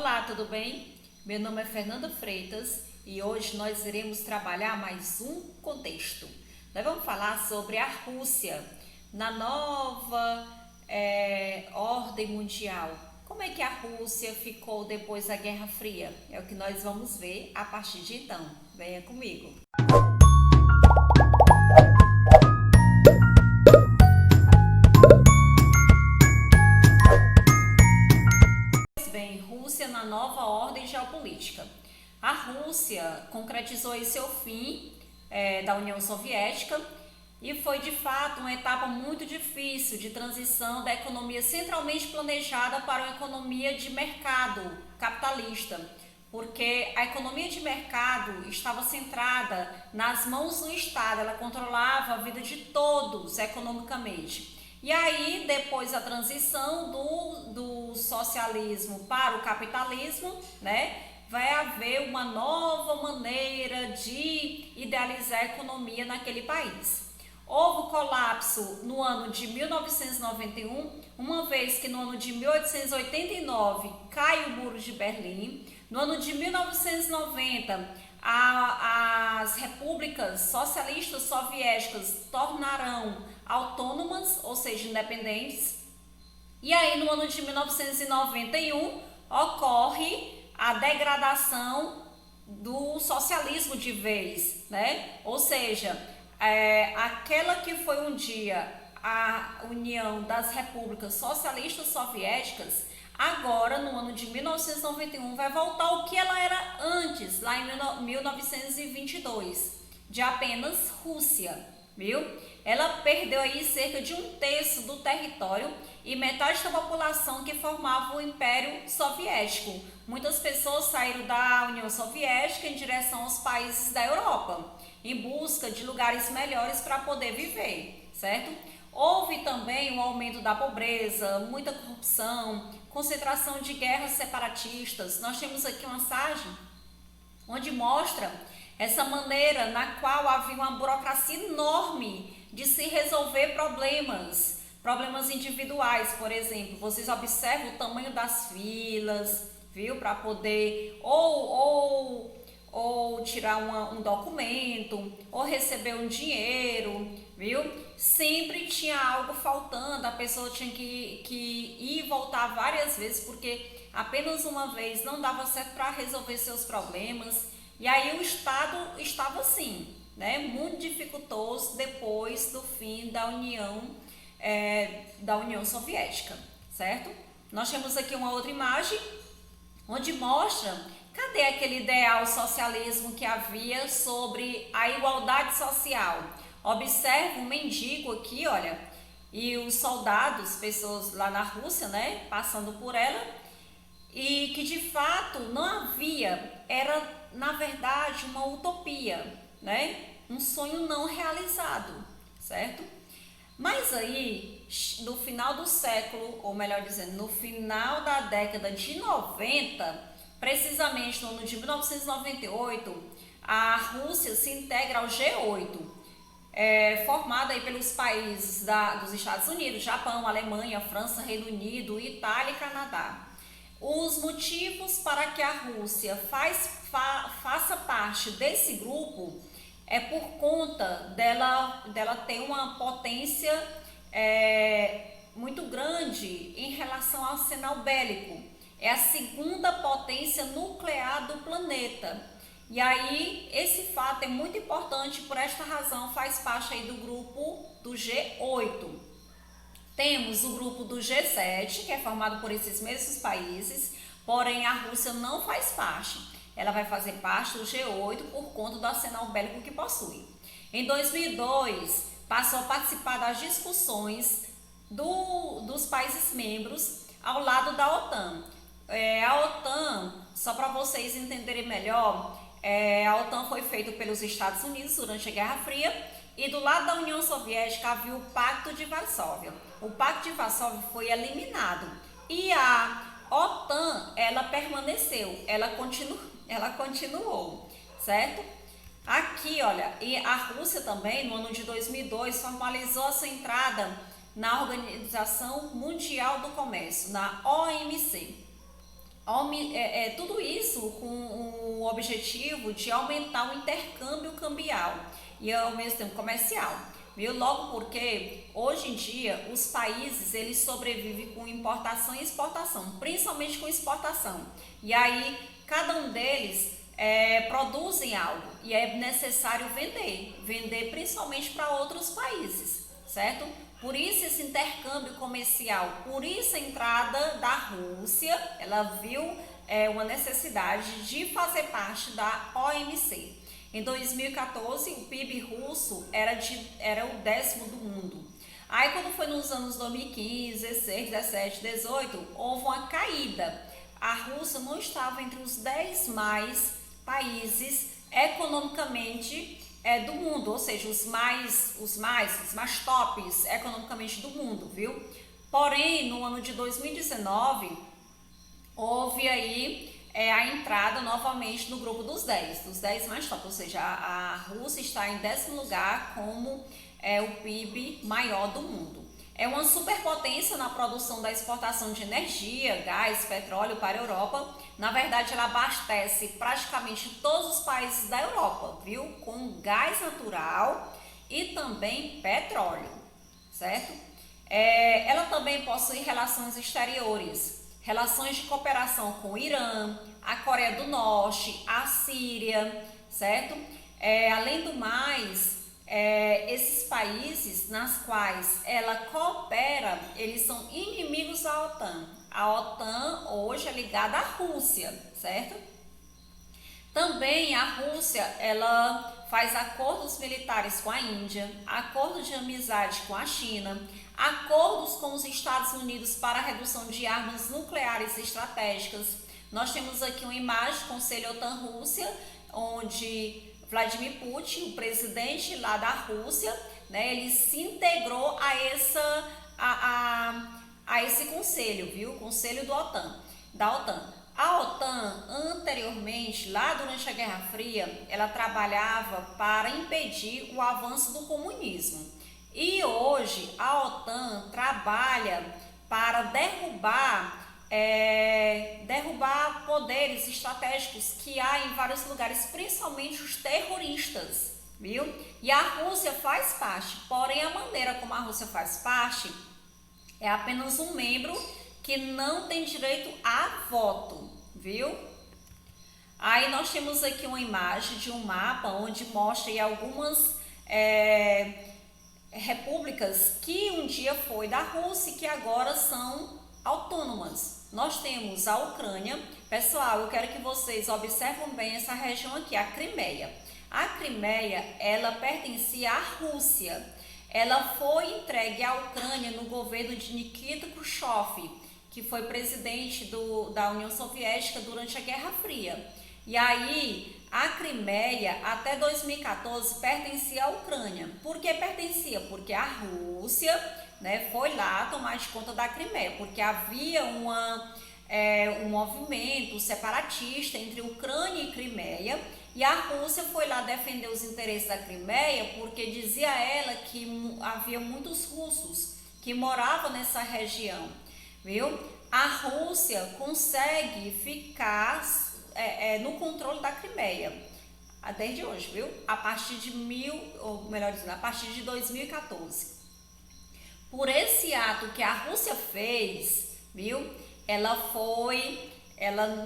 Olá, tudo bem? Meu nome é Fernanda Freitas e hoje nós iremos trabalhar mais um contexto. Nós vamos falar sobre a Rússia na nova ordem mundial. Como é que a Rússia ficou depois da Guerra Fria? É o que nós vamos ver a partir de então. Venha comigo. Bem, Rússia na nova ordem geopolítica. A Rússia concretizou aí seu fim da União Soviética e foi de fato uma etapa muito difícil de transição da economia centralmente planejada para uma economia de mercado capitalista, porque a economia de mercado estava centrada nas mãos do Estado, ela controlava a vida de todos economicamente. E aí, depois da transição do socialismo para o capitalismo, né, vai haver uma nova maneira de idealizar a economia naquele país. Houve colapso no ano de 1991, uma vez que no ano de 1889 cai o Muro de Berlim. No ano de 1990, as repúblicas socialistas soviéticas tornarão autônomas, ou seja, independentes. E aí, no ano de 1991, ocorre a degradação do socialismo de vez, né? Ou seja, aquela que foi um dia a União das Repúblicas Socialistas Soviéticas, agora, no ano de 1991, vai voltar ao que ela era antes, lá em 1922, de apenas Rússia, viu? Ela perdeu aí cerca de 1/3 do território e metade da população que formava o Império Soviético. Muitas pessoas saíram da União Soviética em direção aos países da Europa, em busca de lugares melhores para poder viver, certo? Houve também um aumento da pobreza, muita corrupção, concentração de guerras separatistas. Nós temos aqui uma mensagem onde mostra essa maneira na qual havia uma burocracia enorme de se resolver problemas individuais, por exemplo. Vocês observam o tamanho das filas, viu? Para poder ou tirar um documento, ou receber um dinheiro, viu? Sempre tinha algo faltando, a pessoa tinha que ir e voltar várias vezes, porque apenas uma vez não dava certo para resolver seus problemas. E aí o Estado estava assim, né? Muito dificultoso depois do fim da União Soviética, certo? Nós temos aqui uma outra imagem onde mostra, cadê aquele ideal socialismo que havia sobre a igualdade social? Observe um mendigo aqui, olha, e os soldados, pessoas lá na Rússia, né, passando por ela, e que de fato não havia, era na verdade uma utopia, né, um sonho não realizado, certo? Mas aí, no final do século, ou melhor dizendo, no final da década de 90, precisamente no ano de 1998, a Rússia se integra ao G8, formada aí pelos países dos Estados Unidos, Japão, Alemanha, França, Reino Unido, Itália e Canadá. Os motivos para que a Rússia faça parte desse grupo é por conta dela ter uma potência muito grande em relação ao arsenal bélico. É a segunda potência nuclear do planeta. E aí, esse fato é muito importante, por esta razão faz parte aí do grupo do G8. Temos o grupo do G7, que é formado por esses mesmos países, porém a Rússia não faz parte. Ela vai fazer parte do G8 por conta do arsenal bélico que possui. Em 2002, passou a participar das discussões dos países membros ao lado da OTAN. A OTAN, só para vocês entenderem melhor, a OTAN foi feita pelos Estados Unidos durante a Guerra Fria e do lado da União Soviética havia o Pacto de Varsóvia. O Pacto de Varsóvia foi eliminado e a OTAN, ela permaneceu, ela continuou, certo? Aqui, olha, e a Rússia também, no ano de 2002, formalizou a sua entrada na Organização Mundial do Comércio, na OMC. Tudo isso com o objetivo de aumentar o intercâmbio cambial e ao mesmo tempo comercial, viu? Logo porque hoje em dia os países eles sobrevivem com importação e exportação, principalmente com exportação. E aí cada um deles produzem algo e é necessário vender principalmente para outros países, certo? Por isso esse intercâmbio comercial, por isso a entrada da Rússia, ela viu uma necessidade de fazer parte da OMC. Em 2014, o PIB russo era o 10º do mundo. Aí quando foi nos anos 2015, 16, 17, 18, houve uma caída. A Rússia não estava entre os 10 mais países economicamente do mundo, ou seja, os mais tops economicamente do mundo, viu? Porém, no ano de 2019, houve aí a entrada novamente no grupo dos 10 mais top, ou seja, a Rússia está em 10º lugar como o PIB maior do mundo. É uma superpotência na produção da exportação de energia, gás, petróleo para a Europa. Na verdade, ela abastece praticamente todos os países da Europa, viu? Com gás natural e também petróleo, certo? Ela também possui relações exteriores, relações de cooperação com o Irã, a Coreia do Norte, a Síria, certo? Além do mais, esses países nas quais ela coopera, eles são inimigos da OTAN. A OTAN hoje é ligada à Rússia, certo? Também a Rússia, ela faz acordos militares com a Índia, acordos de amizade com a China, acordos com os Estados Unidos para a redução de armas nucleares estratégicas. Nós temos aqui uma imagem do Conselho OTAN-Rússia, onde Vladimir Putin, o presidente lá da Rússia, né, ele se integrou a esse conselho, viu? Conselho da OTAN. A OTAN, anteriormente, lá durante a Guerra Fria, ela trabalhava para impedir o avanço do comunismo. E hoje a OTAN trabalha para derrubar poderes estratégicos que há em vários lugares, principalmente os terroristas, viu? E a Rússia faz parte, porém a maneira como a Rússia faz parte é apenas um membro que não tem direito a voto, viu? Aí nós temos aqui uma imagem de um mapa onde mostra aí algumas repúblicas que um dia foi da Rússia e que agora são autônomas. Nós temos a Ucrânia. Pessoal, eu quero que vocês observem bem essa região aqui, a Crimeia. A Crimeia, ela pertencia à Rússia. Ela foi entregue à Ucrânia no governo de Nikita Khrushchev, que foi presidente da União Soviética durante a Guerra Fria. E aí, a Crimeia, até 2014, pertencia à Ucrânia. Por que pertencia? Porque a Rússia, né, foi lá tomar de conta da Crimeia, porque havia um movimento separatista entre Ucrânia e Crimeia, e a Rússia foi lá defender os interesses da Crimeia, porque dizia ela que havia muitos russos que moravam nessa região, viu? A Rússia consegue ficar no controle da Crimeia desde hoje, viu? A partir de 2014. Por esse ato que a Rússia fez, viu? Ela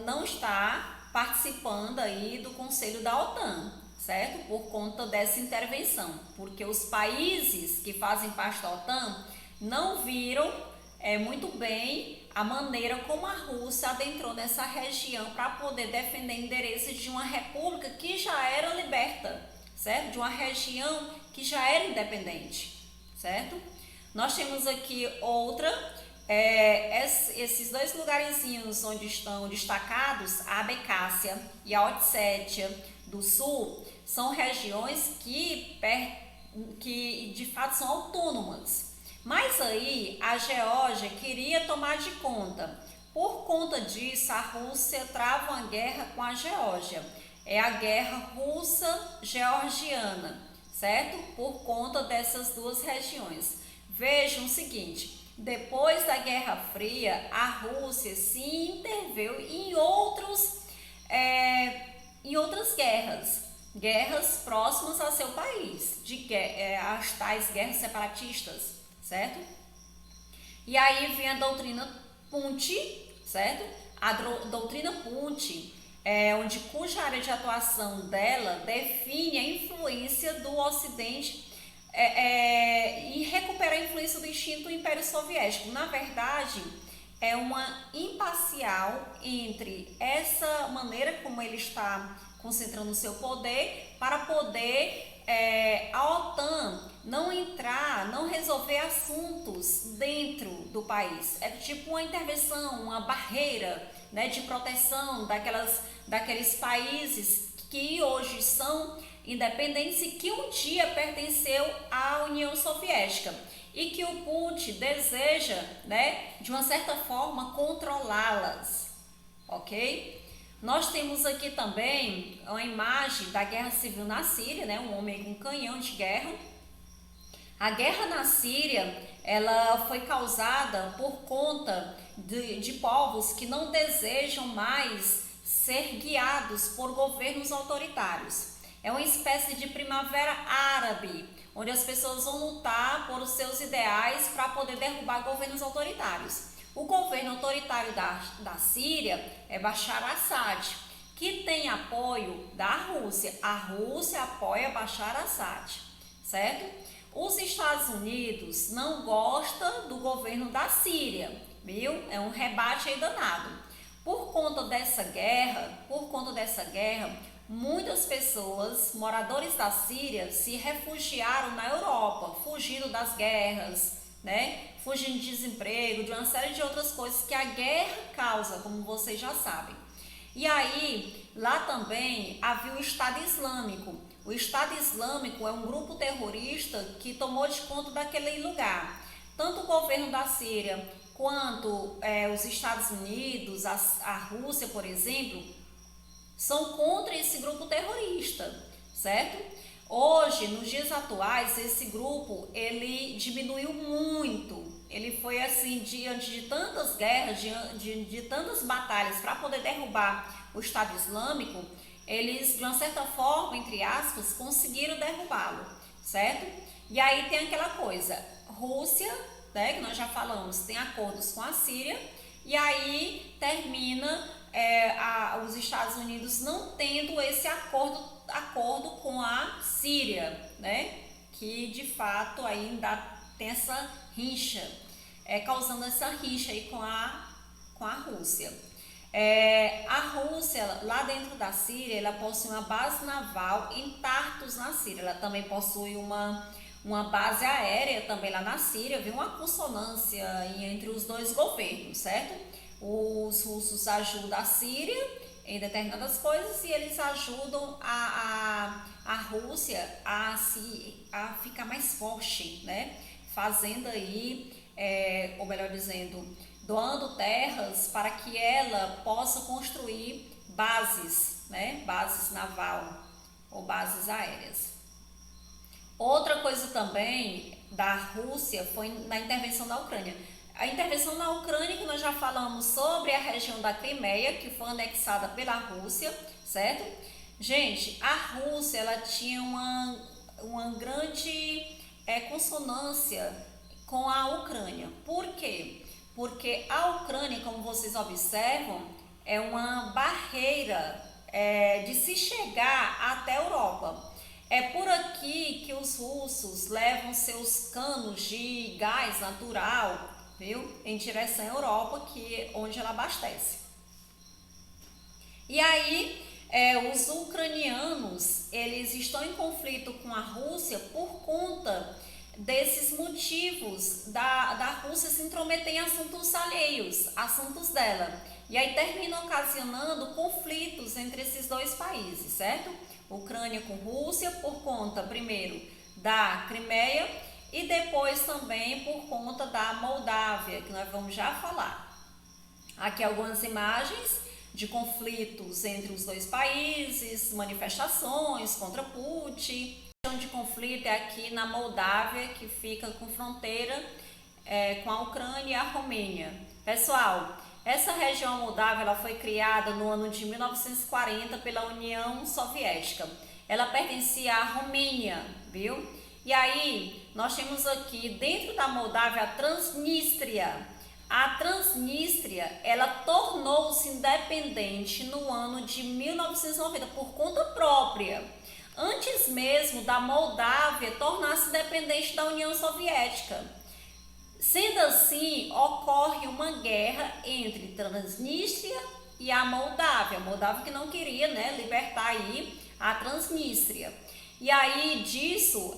não está participando aí do Conselho da OTAN, certo? Por conta dessa intervenção, porque os países que fazem parte da OTAN não viram muito bem a maneira como a Rússia adentrou nessa região para poder defender interesses de uma república que já era liberta, certo? De uma região que já era independente, certo? Nós temos aqui esses dois lugarzinhos onde estão destacados, a Abcásia e a Ossétia do Sul, são regiões que de fato são autônomas. Mas aí a Geórgia queria tomar de conta. Por conta disso, a Rússia trava uma guerra com a Geórgia. É a guerra russa-georgiana, certo? Por conta dessas duas regiões. Vejam o seguinte, depois da Guerra Fria, a Rússia se interveio em outras guerras próximas ao seu país, as tais guerras separatistas, certo? E aí vem a doutrina Punti, certo? A doutrina Punti, cuja área de atuação dela define a influência do Ocidente e recupera a influência do extinto Império Soviético. Na verdade, é uma imparcial entre essa maneira como ele está concentrando o seu poder para poder a OTAN não resolver assuntos dentro do país. É tipo uma intervenção, uma barreira, né, de proteção daqueles países que hoje são independentes e que um dia pertenceu à União Soviética e que o Putin deseja, né, de uma certa forma controlá-las, ok? Nós temos aqui também uma imagem da guerra civil na Síria, né, um homem com um canhão de guerra. A guerra na Síria, ela foi causada por conta de povos que não desejam mais ser guiados por governos autoritários. É uma espécie de primavera árabe, onde as pessoas vão lutar por os seus ideais para poder derrubar governos autoritários. O governo autoritário da Síria é Bashar al-Assad, que tem apoio da Rússia. A Rússia apoia Bashar al-Assad, certo? Os Estados Unidos não gostam do governo da Síria, viu? É um rebate aí danado. Por conta dessa guerra, muitas pessoas, moradores da Síria, se refugiaram na Europa, fugindo das guerras, né? Fugindo de desemprego, de uma série de outras coisas que a guerra causa, como vocês já sabem. E aí, lá também havia o Estado Islâmico. O Estado Islâmico é um grupo terrorista que tomou de conta daquele lugar. Tanto o governo da Síria quanto os Estados Unidos, a Rússia, por exemplo, são contra esse grupo terrorista, certo? Hoje, nos dias atuais, esse grupo, ele diminuiu muito. Ele foi assim, diante de tantas guerras, de tantas batalhas para poder derrubar o Estado Islâmico, eles, de uma certa forma, entre aspas, conseguiram derrubá-lo, certo? E aí tem aquela coisa, Rússia, né, que nós já falamos, tem acordos com a Síria, e aí termina os Estados Unidos não tendo esse acordo com a Síria, né? Que de fato ainda tem essa rixa, causando essa rixa aí com a Rússia. A Rússia, lá dentro da Síria, ela possui uma base naval em Tartus, na Síria. Ela também possui uma base aérea também lá na Síria, viu? Uma consonância entre os dois governos, certo? Os russos ajudam a Síria em determinadas coisas e eles ajudam a Rússia a ficar mais forte, né? Fazendo aí, ou melhor dizendo, doando terras para que ela possa construir bases, né? Bases naval ou bases aéreas. Outra coisa também da Rússia foi na intervenção da Ucrânia. A intervenção na Ucrânia, que nós já falamos sobre a região da Crimeia, que foi anexada pela Rússia, certo? Gente, a Rússia, ela tinha uma grande consonância com a Ucrânia. Por quê? Porque a Ucrânia, como vocês observam, é uma barreira de se chegar até a Europa. É por aqui que os russos levam seus canos de gás natural, viu, em direção à Europa, onde ela abastece. E aí, os ucranianos, eles estão em conflito com a Rússia por conta desses motivos da Rússia se intrometer em assuntos alheios, assuntos dela. E aí termina ocasionando conflitos entre esses dois países, certo? Ucrânia com Rússia por conta, primeiro, da Crimeia e depois também por conta da Moldávia, que nós vamos já falar. Aqui algumas imagens de conflitos entre os dois países, manifestações contra Putin. A questão de conflito é aqui na Moldávia, que fica com fronteira com a Ucrânia e a Romênia. Pessoal, essa região moldava ela foi criada no ano de 1940 pela União Soviética. Ela pertencia à Romênia, viu? E aí, nós temos aqui dentro da Moldávia a Transnistria. A Transnistria, ela tornou-se independente no ano de 1990 por conta própria, antes mesmo da Moldávia tornar-se independente da União Soviética. Sendo assim, ocorre uma guerra entre Transnistria e a Moldávia. A Moldávia que não queria, né, libertar aí a Transnistria. E aí disso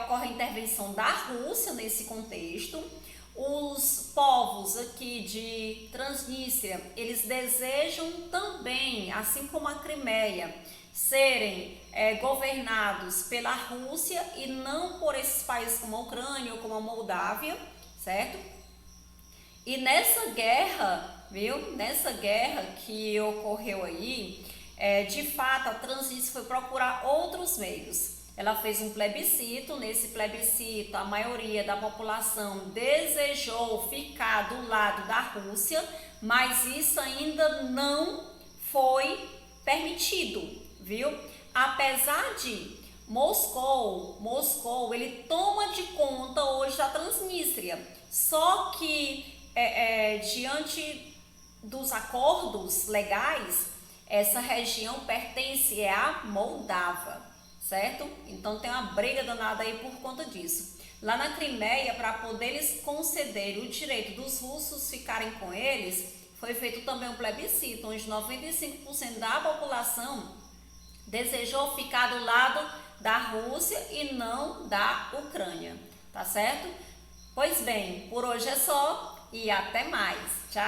ocorre a intervenção da Rússia nesse contexto. Os povos aqui de Transnistria, eles desejam também, assim como a Crimeia, serem governados pela Rússia e não por esses países como a Ucrânia ou como a Moldávia, certo? E nessa guerra, viu? Nessa guerra que ocorreu aí, de fato a Transnistria foi procurar outros meios. Ela fez um plebiscito, nesse plebiscito a maioria da população desejou ficar do lado da Rússia, mas isso ainda não foi permitido, viu? Apesar de Moscou, ele toma de conta hoje da Transnistria, só que diante dos acordos legais, essa região pertence à Moldávia, certo? Então tem uma briga danada aí por conta disso. Lá na Crimeia, para poder eles concederem o direito dos russos ficarem com eles, foi feito também um plebiscito, onde 95% da população desejou ficar do lado da Rússia e não da Ucrânia, tá certo? Pois bem, por hoje é só e até mais. Tchau!